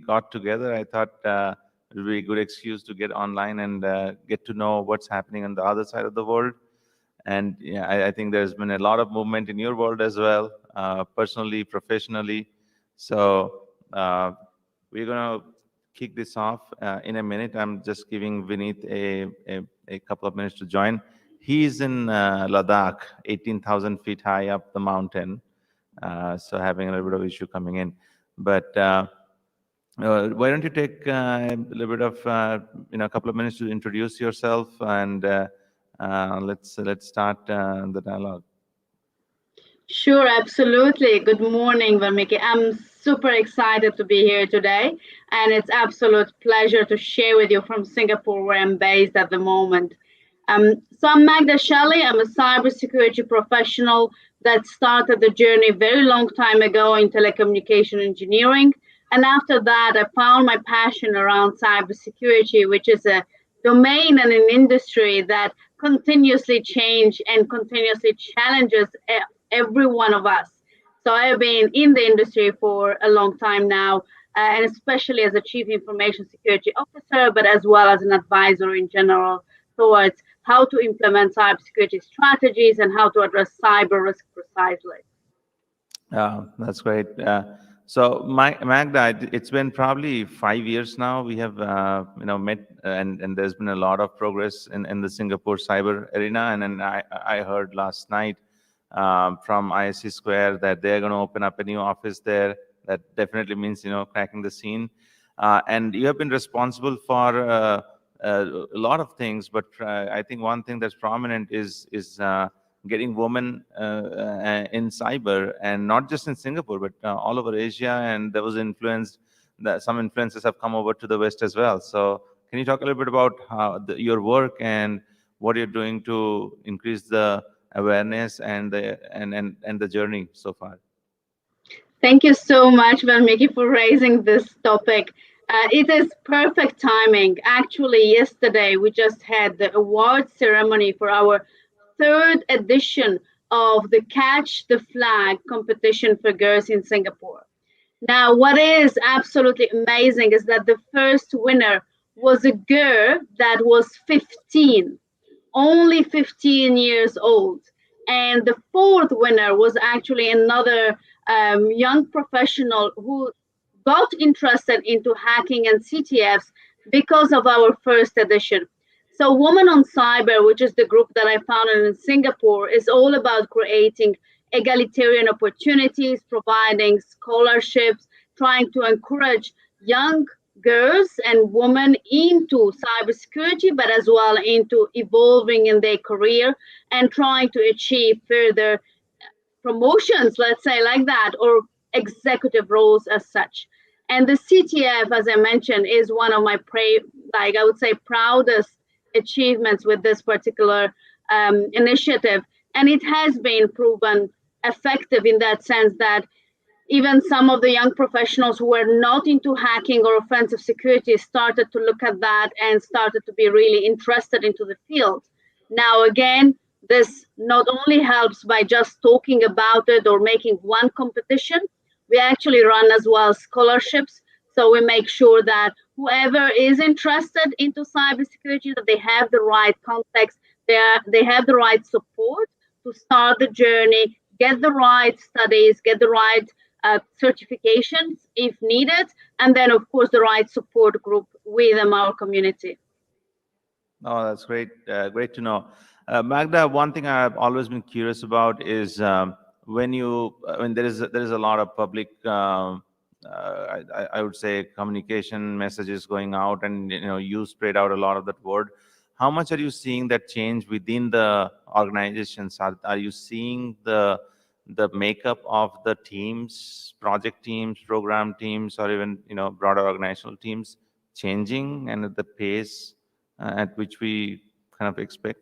got together, I thought it would be a good excuse to get online and get to know what's happening on the other side of the world. And yeah, I think there's been a lot of movement in your world as well, personally, professionally. So we're going to kick this off in a minute. I'm just giving Vineet a couple of minutes to join. He's in Ladakh, 18,000 feet high up the mountain. So having a little bit of issue coming in. But why don't you take a little bit of a couple of minutes to introduce yourself, and let's start the dialogue. Sure, absolutely. Good morning, Valmiki. I'm super excited to be here today, and it's absolute pleasure to share with you from Singapore, where I'm based at the moment. So I'm Magda Shelley. I'm a cybersecurity professional that started the journey very long time ago in telecommunication engineering. And after that, I found my passion around cybersecurity, which is a domain and an industry that continuously change and continuously challenges every one of us. So I have been in the industry for a long time now, and especially as a chief information security officer, but as well as an advisor in general towards how to implement cybersecurity strategies and how to address cyber risk precisely. That's great. So, Magda, it's been probably 5 years now. We have, met, and there's been a lot of progress in the Singapore cyber arena. And then I heard last night from ISC Square that they're going to open up a new office there. That definitely means, cracking the scene. And you have been responsible for a lot of things, but I think one thing that's prominent is getting women in cyber, and not just in Singapore, but all over Asia. And there was influence that some influences have come over to the West as well. So can you talk a little bit about your work and what you're doing to increase the awareness and the journey so far? Thank you so much, Valmiki, for raising this topic. It is perfect timing. Actually, yesterday we just had the award ceremony for our third edition of the Catch the Flag competition for girls in Singapore. Now, what is absolutely amazing is that the first winner was a girl that was 15, only 15 years old. And the fourth winner was actually another young professional who got interested into hacking and CTFs because of our first edition. So Women on Cyber, which is the group that I founded in Singapore, is all about creating egalitarian opportunities, providing scholarships, trying to encourage young girls and women into cybersecurity, but as well into evolving in their career and trying to achieve further promotions, let's say like that, or executive roles as such. And the CTF, as I mentioned, is one of my I would say proudest achievements with this particular initiative. And it has been proven effective in that sense that even some of the young professionals who were not into hacking or offensive security started to look at that and started to be really interested into the field. Now, again, this not only helps by just talking about it or making one competition, we actually run as well scholarships. So we make sure that whoever is interested into cybersecurity, that they have the right context, they have the right support to start the journey, get the right studies, get the right certifications if needed, and then, of course, the right support group within our community. Oh, that's great. Great to know. Magda, one thing I've always been curious about is when there is a lot of public, I would say, communication messages going out, and you spread out a lot of that word. How much are you seeing that change within the organizations? Are you seeing the makeup of the teams, project teams, program teams, or even broader organizational teams changing, and at the pace at which we kind of expect?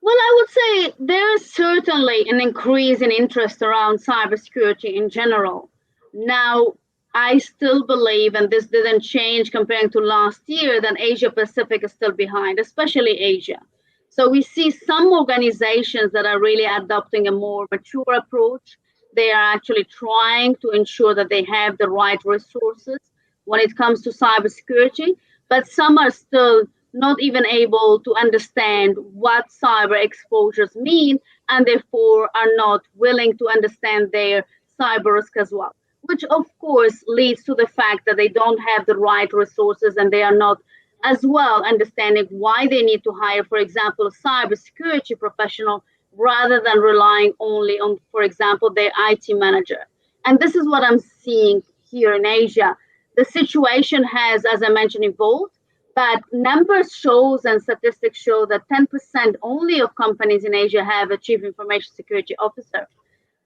Well, I would say there is certainly an increase in interest around cybersecurity in general. Now, I still believe, and this didn't change comparing to last year, that Asia Pacific is still behind, especially Asia. So we see some organizations that are really adopting a more mature approach. They are actually trying to ensure that they have the right resources when it comes to cybersecurity, but some are still not even able to understand what cyber exposures mean and therefore are not willing to understand their cyber risk as well, which of course leads to the fact that they don't have the right resources and they are not as well understanding why they need to hire, for example, a cybersecurity professional rather than relying only on, for example, their IT manager. And this is what I'm seeing here in Asia. The situation has, as I mentioned, evolved, but numbers shows and statistics show that 10% only of companies in Asia have a chief information security officer.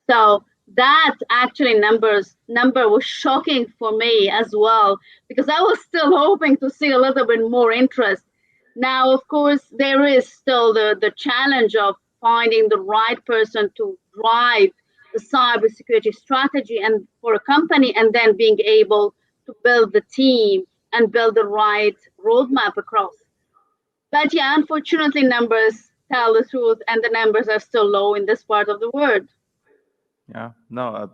So that actually number was shocking for me as well, because I was still hoping to see a little bit more interest. Now, of course, there is still the challenge of finding the right person to drive the cybersecurity strategy and for a company, and then being able to build the team and build the right roadmap across. But yeah, unfortunately, numbers tell the truth, and the numbers are still low in this part of the world. Yeah, no,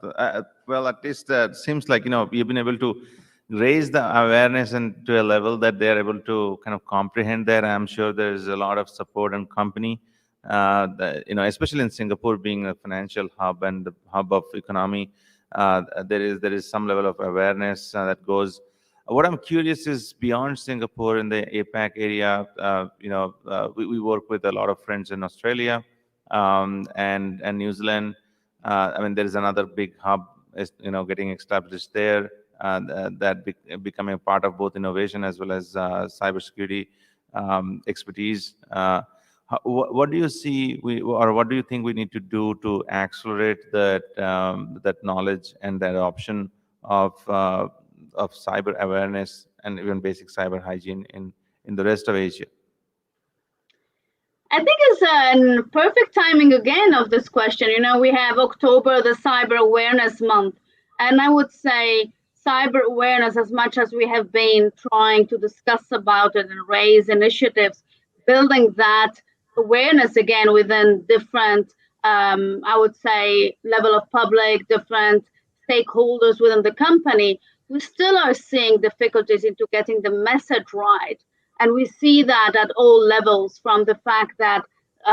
well, at least it seems like, you've been able to raise the awareness and to a level that they're able to kind of comprehend that. I'm sure there's a lot of support and company, especially in Singapore being a financial hub and the hub of economy. There is some level of awareness that goes. What I'm curious is beyond Singapore in the APAC area. We work with a lot of friends in Australia and New Zealand. I mean, there is another big hub, getting established there, becoming a part of both innovation as well as cybersecurity expertise. What do you see, or what do you think we need to do to accelerate that knowledge and that option of cyber awareness and even basic cyber hygiene in the rest of Asia? I think it's a perfect timing again of this question. We have October, the Cyber Awareness Month, and I would say cyber awareness, as much as we have been trying to discuss about it and raise initiatives, building that awareness again within different, I would say, level of public, different stakeholders within the company, we still are seeing difficulties into getting the message right. And we see that at all levels, from the fact that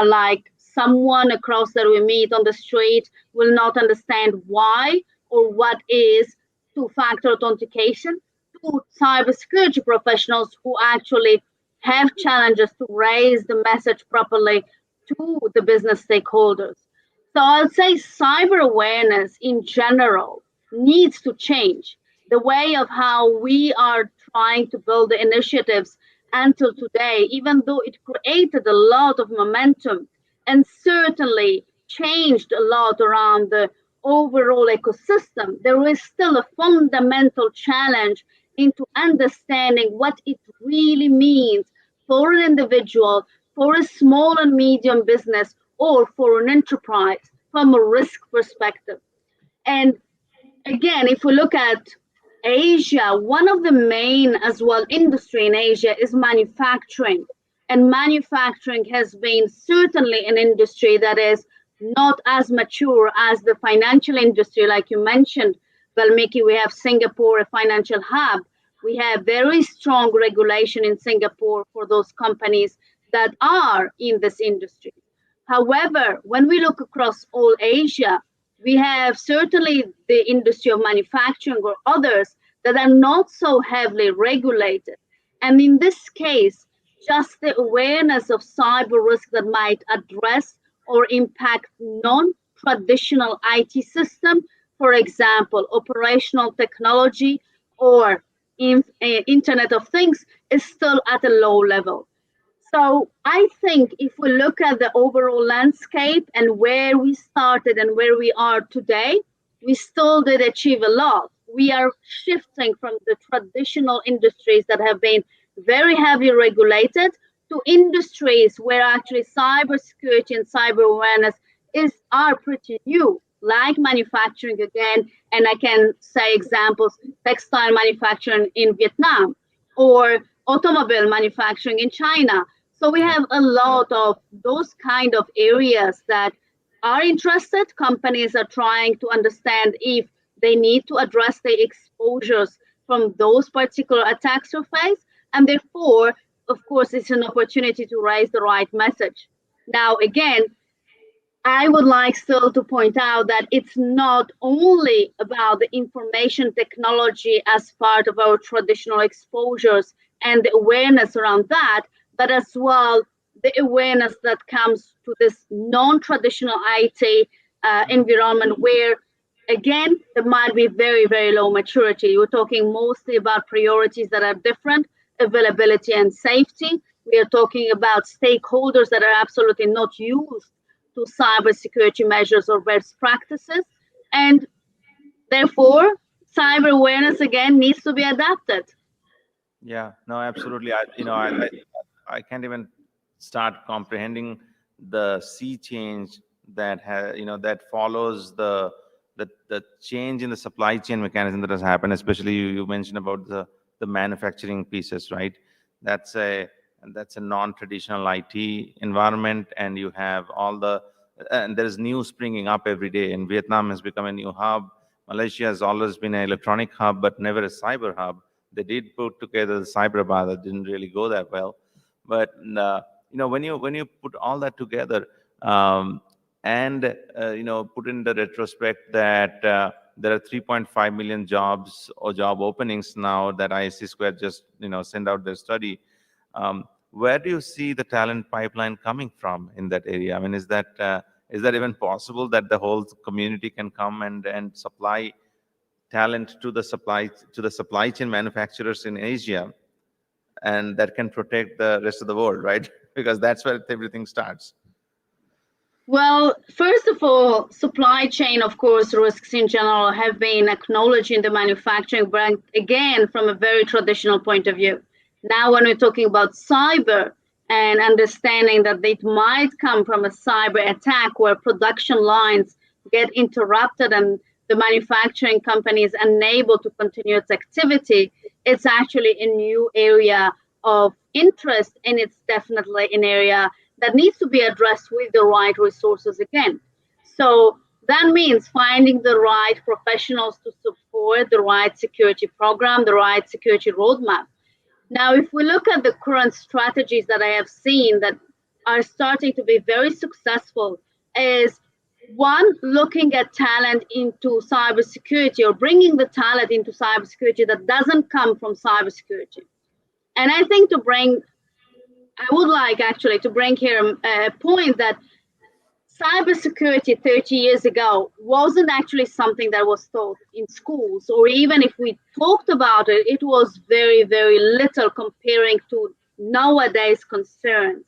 like someone across that we meet on the street will not understand why or what is two-factor authentication, to cybersecurity professionals who actually have challenges to raise the message properly to the business stakeholders. So I'll say cyber awareness in general needs to change. The way of how we are trying to build the initiatives until today, even though it created a lot of momentum and certainly changed a lot around the overall ecosystem, there is still a fundamental challenge into understanding what it really means for an individual, for a small and medium business, or for an enterprise from a risk perspective. And again, if we look at Asia, one of the main as well industry in Asia is manufacturing. And manufacturing has been certainly an industry that is not as mature as the financial industry, like you mentioned, Valmiki. We have Singapore, a financial hub. We have very strong regulation in Singapore for those companies that are in this industry. However, when we look across all Asia, we have certainly the industry of manufacturing or others that are not so heavily regulated. And in this case, just the awareness of cyber risk that might address or impact non-traditional IT system, for example, operational technology or Internet of Things, is still at a low level. So I think if we look at the overall landscape and where we started and where we are today, we still did achieve a lot. We are shifting from the traditional industries that have been very heavily regulated to industries where actually cybersecurity and cyber awareness are pretty new, like manufacturing again. And I can say examples, textile manufacturing in Vietnam or automobile manufacturing in China. So we have a lot of those kind of areas that are interested. Companies are trying to understand if they need to address the exposures from those particular attack surface, and therefore, of course, it's an opportunity to raise the right message. Now, again, I would like still to point out that it's not only about the information technology as part of our traditional exposures and the awareness around that, but as well the awareness that comes to this non-traditional IT environment where, again, there might be very, very low maturity. We're talking mostly about priorities that are different, availability and safety. We are talking about stakeholders that are absolutely not used to cybersecurity measures or best practices. And therefore, cyber awareness again needs to be adapted. Yeah, no, absolutely. I can't even start comprehending the sea change that that follows the change in the supply chain mechanism that has happened. Especially you mentioned about the manufacturing pieces, right? That's a that's a non-traditional IT environment, and you have all the and there is new springing up every day. And Vietnam has become a new hub. Malaysia has always been an electronic hub, but never a cyber hub. They did put together the Cyberabad, that didn't really go that well. But when you put all that together, and put in the retrospect that there are 3.5 million jobs or job openings now that ISC Square just sent out their study. Where do you see the talent pipeline coming from in that area? I mean, is that even possible that the whole community can come and supply talent to the supply chain manufacturers in Asia, and that can protect the rest of the world, right? Because that's where everything starts. Well, first of all, supply chain, of course, risks in general have been acknowledged in the manufacturing, but again, from a very traditional point of view. Now, when we're talking about cyber and understanding that it might come from a cyber attack where production lines get interrupted and the manufacturing company is unable to continue its activity, it's actually a new area of interest, and it's definitely an area that needs to be addressed with the right resources again. So that means finding the right professionals to support the right security program, the right security roadmap. Now, if we look at the current strategies that I have seen that are starting to be very successful, is one, looking at talent into cybersecurity or bringing the talent into cybersecurity that doesn't come from cybersecurity. And I think I would like actually to bring here a point that cybersecurity 30 years ago wasn't actually something that was taught in schools, or even if we talked about it, it was very, very little comparing to nowadays concerns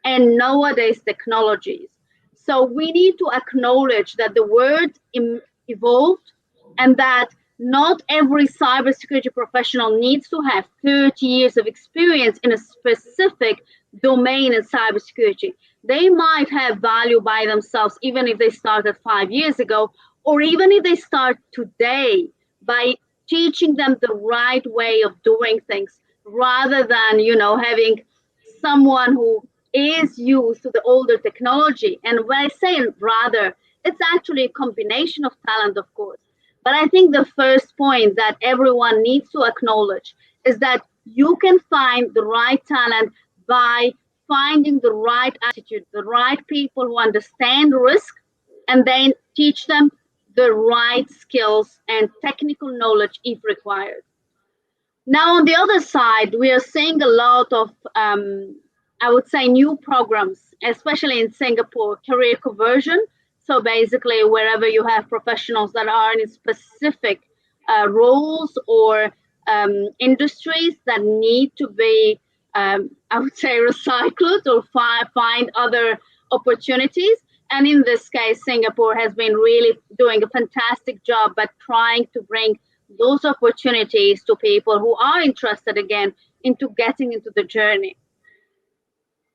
and nowadays technologies. So we need to acknowledge that the world evolved, and that not every cybersecurity professional needs to have 30 years of experience in a specific domain in cybersecurity. They might have value by themselves, even if they started 5 years ago, or even if they start today, by teaching them the right way of doing things rather than, having someone who is used to the older technology. And when I say rather, it's actually a combination of talent, of course. But I think the first point that everyone needs to acknowledge is that you can find the right talent by finding the right attitude, the right people who understand risk, and then teach them the right skills and technical knowledge if required. Now, on the other side, we are seeing a lot of, I would say, new programs, especially in Singapore, career conversion. So basically, wherever you have professionals that are in specific roles or industries that need to be, I would say, recycled or find other opportunities. And in this case, Singapore has been really doing a fantastic job at trying to bring those opportunities to people who are interested again into getting into the journey.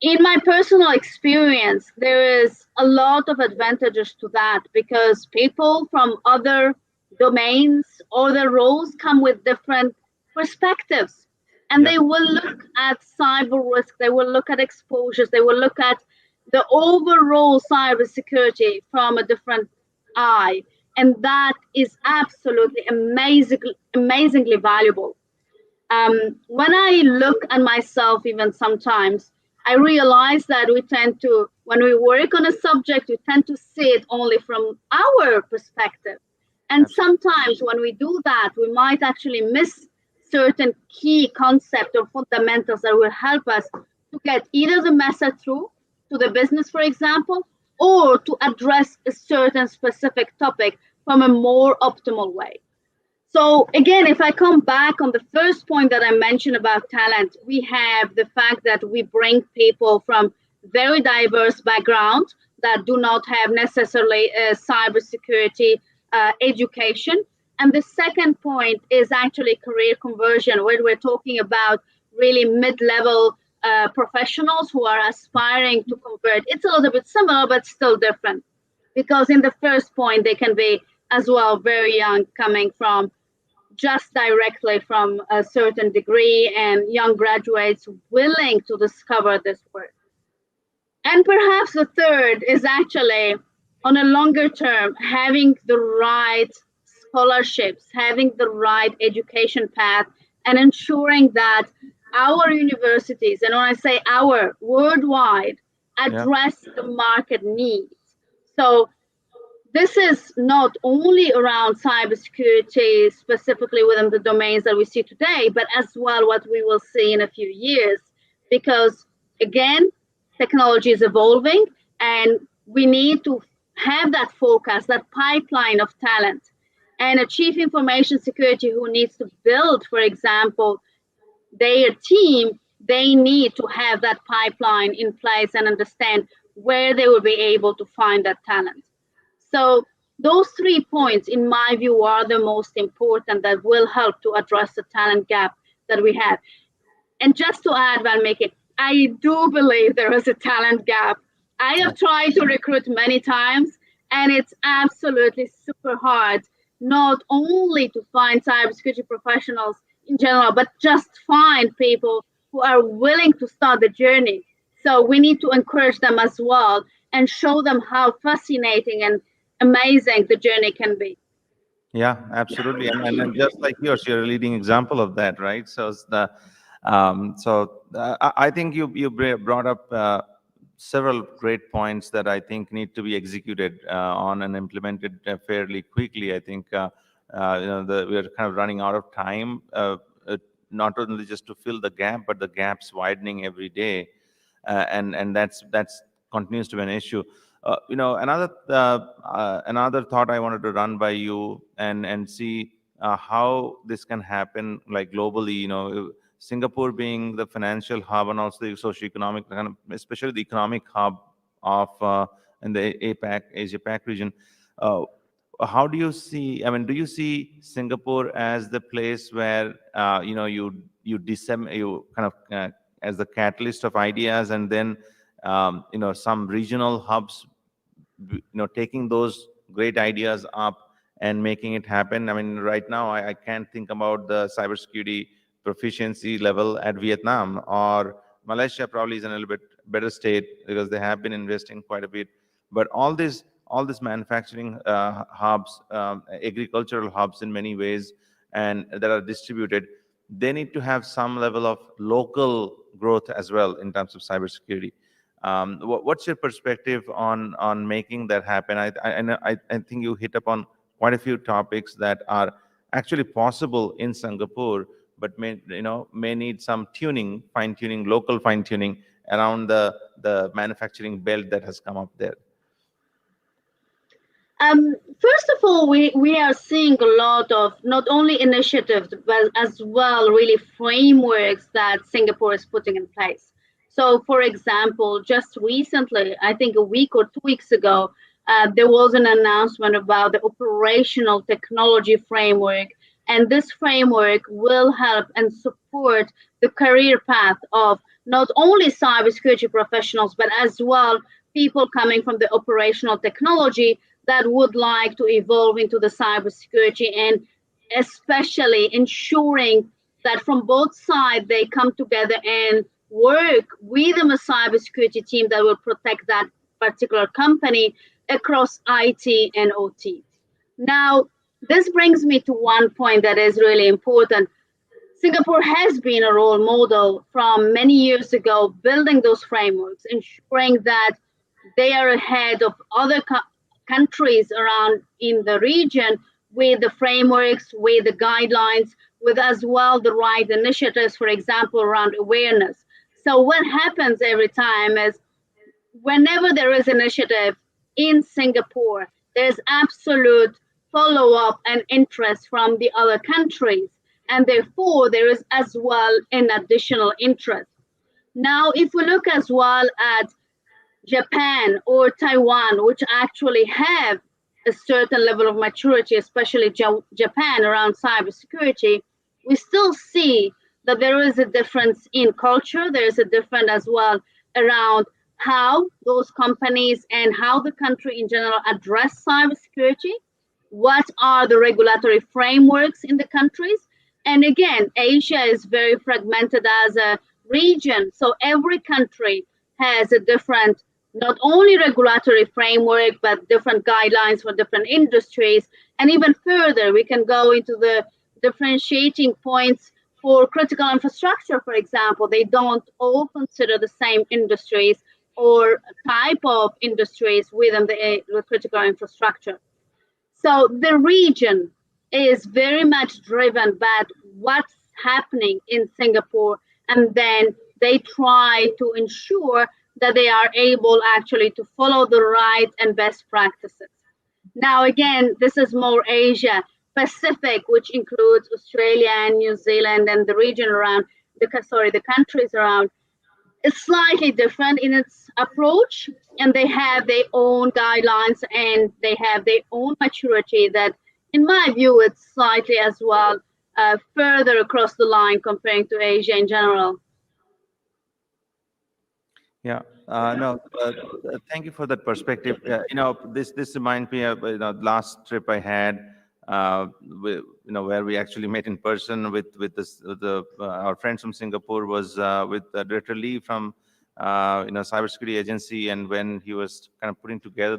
In my personal experience, there is a lot of advantages to that because people from other domains, other roles come with different perspectives. And Yeah. they will look at cyber risk, they will look at exposures, they will look at the overall cybersecurity from a different eye. And that is absolutely amazingly valuable. When I look at myself, even sometimes, I realize that we tend to, when we work on a subject, we tend to see it only from our perspective. And Absolutely. sometimes when we do that, we might actually miss certain key concepts or fundamentals that will help us to get either the message through to the business, for example, or to address a certain specific topic from a more optimal way. So again, if I come back on the first point that I mentioned about talent, we have the fact that we bring people from very diverse backgrounds that do not have necessarily a cybersecurity education. And the second point is actually career conversion, where we're talking about really mid-level professionals who are aspiring to convert. It's a little bit similar, but still different. Because in the first point, they can be as well very young, coming from just directly from a certain degree, and young graduates willing to discover this work. And perhaps the third is actually on a longer term, having the right scholarships, having the right education path, and ensuring that our universities, and when I say our, worldwide, Yeah. address the market needs. So this is not only around cybersecurity, specifically within the domains that we see today, but as well what we will see in a few years. Because again, technology is evolving, and we need to have that forecast, that pipeline of talent. And a chief information security who needs to build, for example, their team, they need to have that pipeline in place and understand where they will be able to find that talent. So those 3 points, in my view, are the most important that will help to address the talent gap that we have. And just to add, Valmiki, I do believe there is a talent gap. I have tried to recruit many times, and it's absolutely super hard, not only to find cybersecurity professionals in general, but just find people who are willing to start the journey. So we need to encourage them as well and show them how fascinating and amazing the journey can be. Yeah, absolutely. And just like yours, you're a leading example of that, right? So it's I think you brought up several great points that I think need to be executed on and implemented fairly quickly. I think we're kind of running out of time, not only just to fill the gap, but the gap's widening every day, and that's continues to be an issue. Another thought I wanted to run by you and see how this can happen, like globally. Singapore being the financial hub and also the socio-economic, kind of, especially the economic hub of in the APAC, Asia Pac region. Uh, how do you see? I mean, do you see Singapore as the place where you kind of as the catalyst of ideas, and then some regional hubs taking those great ideas up and making it happen? I mean, right now I can't think about the cybersecurity proficiency level at Vietnam, or Malaysia probably is in a little bit better state because they have been investing quite a bit. But all these manufacturing hubs, agricultural hubs in many ways, and that are distributed, they need to have some level of local growth as well in terms of cybersecurity. What's your perspective on making that happen? I think you hit upon quite a few topics that are actually possible in Singapore, but may need some tuning, fine tuning, local fine tuning around the manufacturing belt that has come up there. First of all, we are seeing a lot of not only initiatives, but as well, really frameworks that Singapore is putting in place. So, for example, just recently, I think a week or 2 weeks ago, there was an announcement about the operational technology framework. And this framework will help and support the career path of not only cybersecurity professionals, but as well people coming from the operational technology that would like to evolve into the cybersecurity, and especially ensuring that from both sides they come together and work with a cybersecurity team that will protect that particular company across IT and OT. Now, this brings me to one point that is really important. Singapore has been a role model from many years ago, building those frameworks, ensuring that they are ahead of other countries around in the region with the frameworks, with the guidelines, with as well the right initiatives, for example, around awareness. So what happens every time is whenever there is initiative in Singapore, there's absolute follow up and interest from the other countries. And therefore, there is as well an additional interest. Now, if we look as well at Japan or Taiwan, which actually have a certain level of maturity, especially Japan around cybersecurity, we still see that there is a difference in culture. There is a difference as well around how those companies and how the country in general address cybersecurity. What are the regulatory frameworks in the countries? And again, Asia is very fragmented as a region. So every country has a different, not only regulatory framework, but different guidelines for different industries. And even further, we can go into the differentiating points for critical infrastructure, for example. They don't all consider the same industries or type of industries within the critical infrastructure. So the region is very much driven by what's happening in Singapore, and then they try to ensure that they are able actually to follow the right and best practices. Now, again, this is more Asia Pacific, which includes Australia and New Zealand and the region around the countries around is slightly different in its approach, and they have their own guidelines and they have their own maturity that, in my view, it's slightly as well further across the line comparing to Asia in general. Yeah, no, thank you for that perspective. This reminds me of last trip I had, where we actually met in person with this with the our friends from Singapore was with Director Lee from cybersecurity agency, and when he was kind of putting together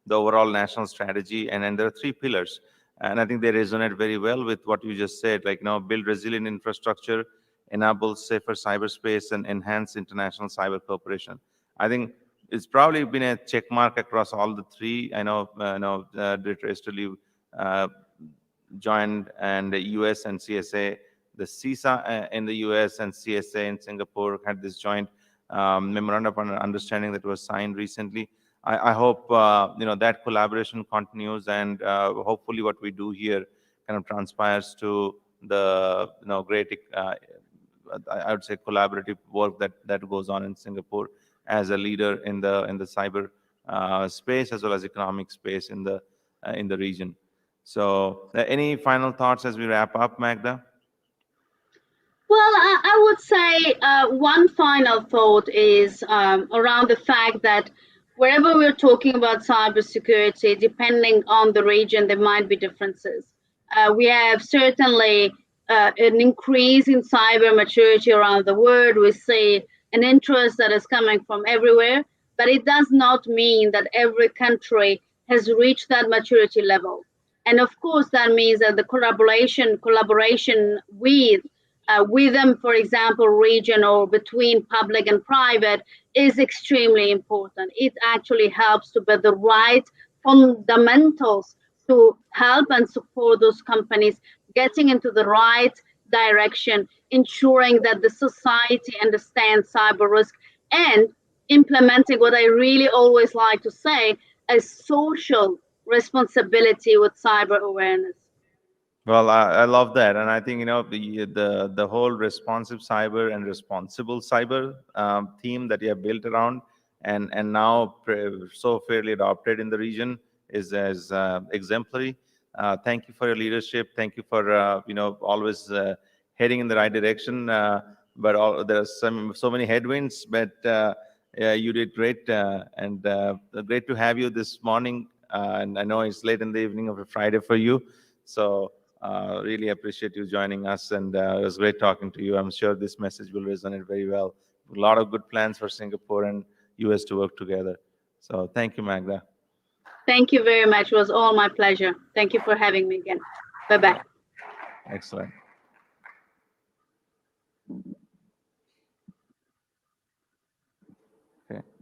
the overall national strategy, and then there are three pillars, and I think they resonate very well with what you just said, like build resilient infrastructure, enable safer cyberspace, and enhance international cyber cooperation. I think it's probably been a check mark across all the three. I know Director Esterly joined, and the US and CSA, the CISA in the US and CSA in Singapore had this joint memorandum of understanding that was signed recently. I hope that collaboration continues, and hopefully what we do here kind of transpires to the great I would say collaborative work that goes on in Singapore as a leader in the cyber space as well as economic space in the region. So, any final thoughts as we wrap up, Magda? Well, I would say one final thought is around the fact that wherever we're talking about cybersecurity, depending on the region, there might be differences. We have certainly an increase in cyber maturity around the world. We see an interest that is coming from everywhere, but it does not mean that every country has reached that maturity level. And of course, that means that the collaboration with them, for example, region or between public and private is extremely important. It actually helps to build the right fundamentals to help and support those companies getting into the right direction, ensuring that the society understands cyber risk and implementing what I really always like to say, a social responsibility with cyber awareness. Well, I love that, and I think the whole responsive cyber and responsible cyber theme that you have built around, and now so fairly adopted in the region is as exemplary. Thank you for your leadership. Thank you for always heading in the right direction. But there are so many headwinds, but yeah, you did great, and great to have you this morning. And I know it's late in the evening of a Friday for you, so. Really appreciate you joining us, and it was great talking to you. I'm sure this message will resonate very well. A lot of good plans for Singapore and US to work together. So thank you, Magda. Thank you very much. It was all my pleasure. Thank you for having me again. Bye-bye. Excellent. Okay.